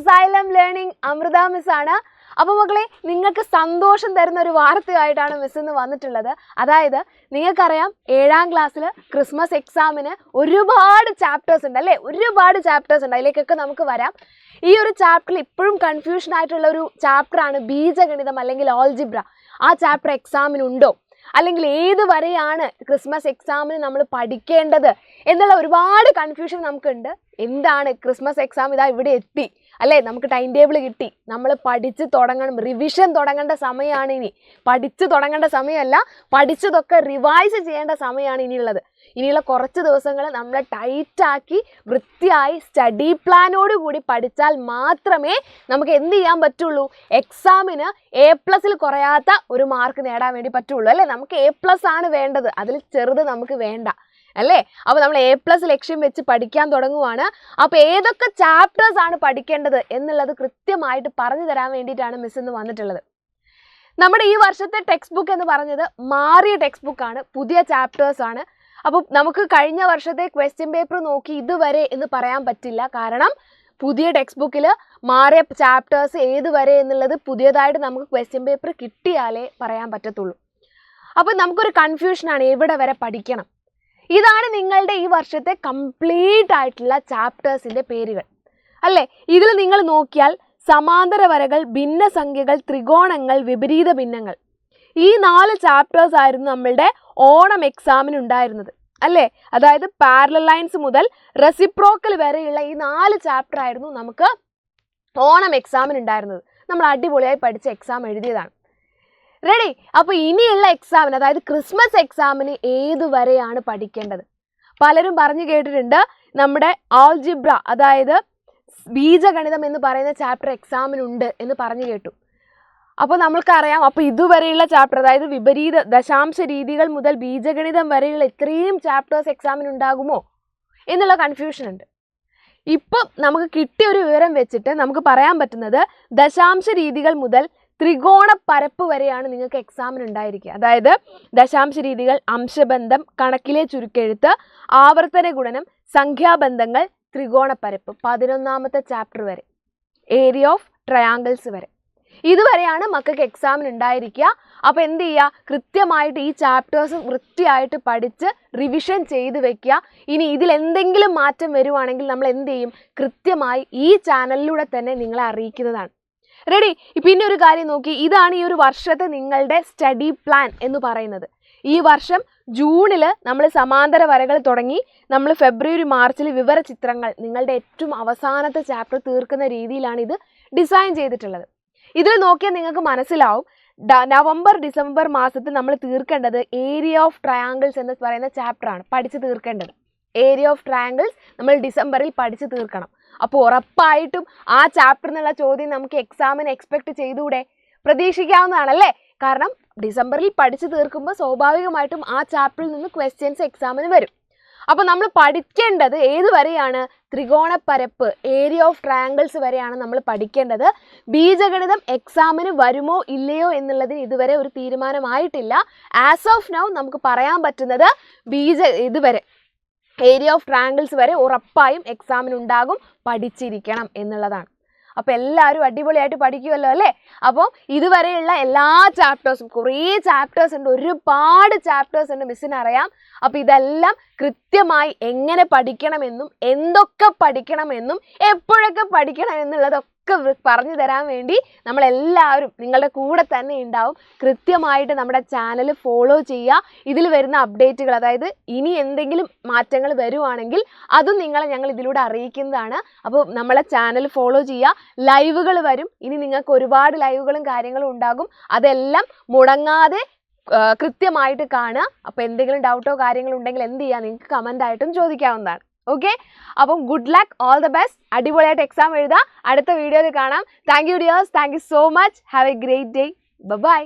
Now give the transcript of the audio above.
Xylem Learning Amrita Miss ആണ്. അപ്പോൾ മക്കളെ നിങ്ങൾക്ക് സന്തോഷം തരുന്ന ഒരു വാർത്തയായിട്ടാണ് മിസ് ഇന്ന് വന്നിട്ടുള്ളത്. അതായത് നിങ്ങൾക്കറിയാം 7ാം ക്ലാസ്സിൽ ക്രിസ്മസ് എക്സാമിന് ഒരുപാട് ചാപ്റ്റേഴ്സ് ഉണ്ട് അല്ലേ? ഒരുപാട് ചാപ്റ്റേഴ്സ് ഉണ്ട്. അതിലേക്കൊക്കെ നമുക്ക് വരാം. ഈ ഒരു ചാപ്റ്ററിൽ ഇപ്പോഴും കൺഫ്യൂഷൻ ആയിട്ടുള്ള ഒരു ചാപ്റ്ററാണ് ബീജഗണിതം അല്ലെങ്കിൽ ആൾജിബ്ര. ആ ചാപ്റ്റർ എക്സാമിനുണ്ടോ? അല്ലെങ്കിൽ ഏത് വരെയാണ് ക്രിസ്മസ് എക്സാമിന് നമ്മൾ പഠിക്കേണ്ടത് എന്നുള്ള ഒരുപാട് കൺഫ്യൂഷൻ നമുക്കുണ്ട്. എന്താണ് ക്രിസ്മസ് എക്സാം ഇതാ ഇവിടെ എത്തി അല്ലേ? നമുക്ക് ടൈം ടേബിൾ കിട്ടി. നമ്മൾ പഠിച്ച് തുടങ്ങണം. റിവിഷൻ തുടങ്ങേണ്ട സമയമാണ് ഇനി. പഠിച്ച് തുടങ്ങേണ്ട സമയമല്ല, പഠിച്ചതൊക്കെ റിവൈസ് ചെയ്യേണ്ട സമയമാണ് ഇനിയുള്ളത്. ഇനിയുള്ള കുറച്ച് ദിവസങ്ങൾ നമ്മൾ ടൈറ്റാക്കി വൃത്തിയായി സ്റ്റഡി പ്ലാനോട് കൂടി പഠിച്ചാൽ മാത്രമേ നമുക്ക് എന്ത് ചെയ്യാൻ പറ്റുള്ളൂ? എക്സാമിന് A+ കുറയാത്ത ഒരു മാർക്ക് നേടാൻ വേണ്ടി പറ്റുള്ളൂ അല്ലേ? നമുക്ക് A+ ആണ് വേണ്ടത്, അതിൽ ചെറുത് നമുക്ക് വേണ്ട അല്ലേ? അപ്പോൾ നമ്മൾ A+ ലക്ഷ്യം വെച്ച് പഠിക്കാൻ തുടങ്ങുവാണ്. അപ്പോൾ ഏതൊക്കെ ചാപ്റ്റേഴ്സ് ആണ് പഠിക്കേണ്ടത് എന്നുള്ളത് കൃത്യമായിട്ട് പറഞ്ഞു തരാൻ വേണ്ടിയിട്ടാണ് മിസ് ഇന്ന് വന്നിട്ടുള്ളത്. നമ്മുടെ ഈ വർഷത്തെ ടെക്സ്റ്റ് ബുക്ക് എന്ന് പറഞ്ഞത് മാറിയ ടെക്സ്റ്റ് ബുക്കാണ്, പുതിയ ചാപ്റ്റേഴ്സ് ആണ്. അപ്പോൾ നമുക്ക് കഴിഞ്ഞ വർഷത്തെ ക്വസ്റ്റ്യൻ പേപ്പർ നോക്കി ഇതുവരെ എന്ന് പറയാൻ പറ്റില്ല. കാരണം പുതിയ ടെക്സ്റ്റ് ബുക്കിൽ മാറിയ ചാപ്റ്റേഴ്സ് ഏതുവരെ എന്നുള്ളത് പുതിയതായിട്ട് നമുക്ക് ക്വസ്റ്റ്യൻ പേപ്പർ കിട്ടിയാലേ പറയാൻ പറ്റത്തുള്ളൂ. അപ്പോൾ നമുക്കൊരു കൺഫ്യൂഷനാണ് എവിടെ വരെ പഠിക്കണം. ഇതാണ് നിങ്ങളുടെ ഈ വർഷത്തെ കംപ്ലീറ്റ് ആയിട്ടുള്ള ചാപ്റ്റേഴ്സിൻ്റെ പേരുകൾ അല്ലേ? ഇതിൽ നിങ്ങൾ നോക്കിയാൽ സമാന്തര വരകൾ, ഭിന്നസംഖ്യകൾ, ത്രികോണങ്ങൾ, വിപരീത ഭിന്നങ്ങൾ, ഈ 4 ചാപ്റ്റേഴ്സ് ആയിരുന്നു നമ്മളുടെ ഓണം എക്സാമിന് ഉണ്ടായിരുന്നത് അല്ലേ? അതായത് പാരലൽ ലൈൻസ് മുതൽ റെസിപ്രോക്കൽ വരെയുള്ള ഈ 4 ചാപ്റ്റർ ആയിരുന്നു നമുക്ക് ഓണം എക്സാമിന് ഉണ്ടായിരുന്നത്. നമ്മൾ അടിപൊളിയായി പഠിച്ച എക്സാം എഴുതിയതാണ്. റെഡി? അപ്പോൾ ഇനിയുള്ള എക്സാമിന്, അതായത് ക്രിസ്മസ് എക്സാമിന് ഏതുവരെയാണ് പഠിക്കേണ്ടത്? പലരും പറഞ്ഞു കേട്ടിട്ടുണ്ട് നമ്മുടെ ആൾജിബ്ര, അതായത് ബീജഗണിതം എന്ന് പറയുന്ന ചാപ്റ്റർ എക്സാമിനുണ്ട് എന്ന് പറഞ്ഞു കേട്ടു. അപ്പോൾ നമ്മൾക്കറിയാം, അപ്പോൾ ഇതുവരെയുള്ള ചാപ്റ്റർ, അതായത് വിപരീത ദശാംശ രീതികൾ മുതൽ ബീജഗണിതം വരെയുള്ള ഇത്രയും ചാപ്റ്റേഴ്സ് എക്സാമിനുണ്ടാകുമോ എന്നുള്ള കൺഫ്യൂഷൻ ഉണ്ട്. ഇപ്പം നമുക്ക് കിട്ടിയ ഒരു വിവരം വെച്ചിട്ട് നമുക്ക് പറയാൻ പറ്റുന്നത് ദശാംശ രീതികൾ മുതൽ ത്രികോണ പരപ്പ് വരെയാണ് നിങ്ങൾക്ക് എക്സാമിന് ഉണ്ടായിരിക്കുക. അതായത് ദശാംശ രീതികൾ, അംശബന്ധം, കണക്കിലെ ചുരുക്കെഴുത്ത്, ആവർത്തന ഗുണനം, സംഖ്യാബന്ധങ്ങൾ, ത്രികോണ പരപ്പ്, 11ാമത്തെ ചാപ്റ്റർ വരെ, ഏരിയ ഓഫ് ട്രയാങ്കിൾസ് വരെ, ഇതുവരെയാണ് മക്കൾക്ക് എക്സാമിന് ഉണ്ടായിരിക്കുക. അപ്പോൾ എന്ത് ചെയ്യുക? കൃത്യമായിട്ട് ഈ ചാപ്റ്റേഴ്സ് വൃത്തിയായിട്ട് പഠിച്ച് റിവിഷൻ ചെയ്ത് വെക്കുക. ഇനി ഇതിൽ എന്തെങ്കിലും മാറ്റം വരുവാണെങ്കിൽ നമ്മൾ എന്ത് ചെയ്യും? കൃത്യമായി ഈ ചാനലിലൂടെ തന്നെ നിങ്ങളെ അറിയിക്കുന്നതാണ്. റെഡി? പിന്നെ ഒരു കാര്യം നോക്കി, ഇതാണ് ഈ ഒരു വർഷത്തെ നിങ്ങളുടെ സ്റ്റഡി പ്ലാൻ എന്ന് പറയുന്നത്. ഈ വർഷം ജൂണിൽ നമ്മൾ സമാന്തര വരകൾ തുടങ്ങി, നമ്മൾ ഫെബ്രുവരി മാർച്ചിൽ വിവര ചിത്രങ്ങൾ, നിങ്ങളുടെ ഏറ്റവും അവസാനത്തെ ചാപ്റ്റർ തീർക്കുന്ന രീതിയിലാണ് ഇത് ഡിസൈൻ ചെയ്തിട്ടുള്ളത്. ഇതിൽ നോക്കിയാൽ നിങ്ങൾക്ക് മനസ്സിലാവും, നവംബർ ഡിസംബർ മാസത്തിൽ നമ്മൾ തീർക്കേണ്ടത് ഏരിയ ഓഫ് ട്രയാങ്കിൾസ് എന്ന് പറയുന്ന ചാപ്റ്ററാണ് പഠിച്ച് തീർക്കേണ്ടത്. ഏരിയ ഓഫ് ട്രയാങ്കിൾസ് നമ്മൾ ഡിസംബറിൽ പഠിച്ച് തീർക്കണം. അപ്പോൾ ഉറപ്പായിട്ടും ആ ചാപ്റ്റർ എന്നുള്ള ചോദ്യം നമുക്ക് എക്സാമിന് എക്സ്പെക്ട് ചെയ്തുകൂടെ? പ്രതീക്ഷിക്കാവുന്നതാണല്ലേ? കാരണം ഡിസംബറിൽ പഠിച്ച് തീർക്കുമ്പോൾ സ്വാഭാവികമായിട്ടും ആ ചാപ്റ്ററിൽ നിന്ന് ക്വസ്റ്റ്യൻസ് എക്സാമിന് വരും. അപ്പോൾ നമ്മൾ പഠിക്കേണ്ടത് ഏതുവരെയാണ്? ത്രികോണപ്പരപ്പ്, ഏരിയ ഓഫ് ട്രയാങ്കിൾസ് വരെയാണ് നമ്മൾ പഠിക്കേണ്ടത്. ബീജഗണിതം എക്സാമിന് വരുമോ ഇല്ലയോ എന്നുള്ളതിന് ഇതുവരെ ഒരു തീരുമാനമായിട്ടില്ല. ആസ് ഓഫ് നൗ നമുക്ക് പറയാൻ പറ്റുന്നത് ഇതുവരെ ഏരിയ ഓഫ് ട്രയാങ്കിൾസ് വരെ ഉറപ്പായും എക്സാമിനുണ്ടാകും, പഠിച്ചിരിക്കണം എന്നുള്ളതാണ്. അപ്പോൾ എല്ലാവരും അടിപൊളിയായിട്ട് പഠിക്കുമല്ലോ അല്ലേ? അപ്പോൾ ഇതുവരെയുള്ള എല്ലാ ചാപ്റ്റേഴ്സും, കുറേ ചാപ്റ്റേഴ്സ് ഉണ്ട്, ഒരുപാട് ചാപ്റ്റേഴ്സ് ഉണ്ട്, മിസ്സിന് അറിയാം. അപ്പോൾ ഇതെല്ലാം കൃത്യമായി എങ്ങനെ പഠിക്കണമെന്നും എന്തൊക്കെ പഠിക്കണമെന്നും എപ്പോഴൊക്കെ പഠിക്കണം എന്നുള്ളതൊക്കെ പറഞ്ഞു തരാൻ വേണ്ടി നമ്മളെല്ലാവരും നിങ്ങളുടെ കൂടെ തന്നെ ഉണ്ടാവും. കൃത്യമായിട്ട് നമ്മുടെ ചാനൽ ഫോളോ ചെയ്യുക. ഇതിൽ വരുന്ന അപ്ഡേറ്റുകൾ, അതായത് ഇനി എന്തെങ്കിലും മാറ്റങ്ങൾ വരുവാണെങ്കിൽ അതും നിങ്ങളെ ഞങ്ങൾ ഇതിലൂടെ അറിയിക്കുന്നതാണ്. അപ്പോൾ നമ്മളെ ചാനൽ ഫോളോ ചെയ്യുക. ലൈവുകൾ വരും, ഇനി നിങ്ങൾക്ക് ഒരുപാട് ലൈവുകളും കാര്യങ്ങളും ഉണ്ടാകും. അതെല്ലാം മുടങ്ങാതെ കൃത്യമായിട്ട് കാണുക. അപ്പോൾ എന്തെങ്കിലും ഡൗട്ടോ കാര്യങ്ങളോ ഉണ്ടെങ്കിൽ എന്ത് ചെയ്യുക? നിങ്ങൾക്ക് കമൻ്റ് ആയിട്ടും ചോദിക്കാവുന്നതാണ്. ഓക്കെ? അപ്പം good luck, all the best. അടിപൊളിയായിട്ട് എക്സാം എഴുതുക. അടുത്ത വീഡിയോയിൽ കാണാം. Thank you dears, thank you so much. Have a great day. By.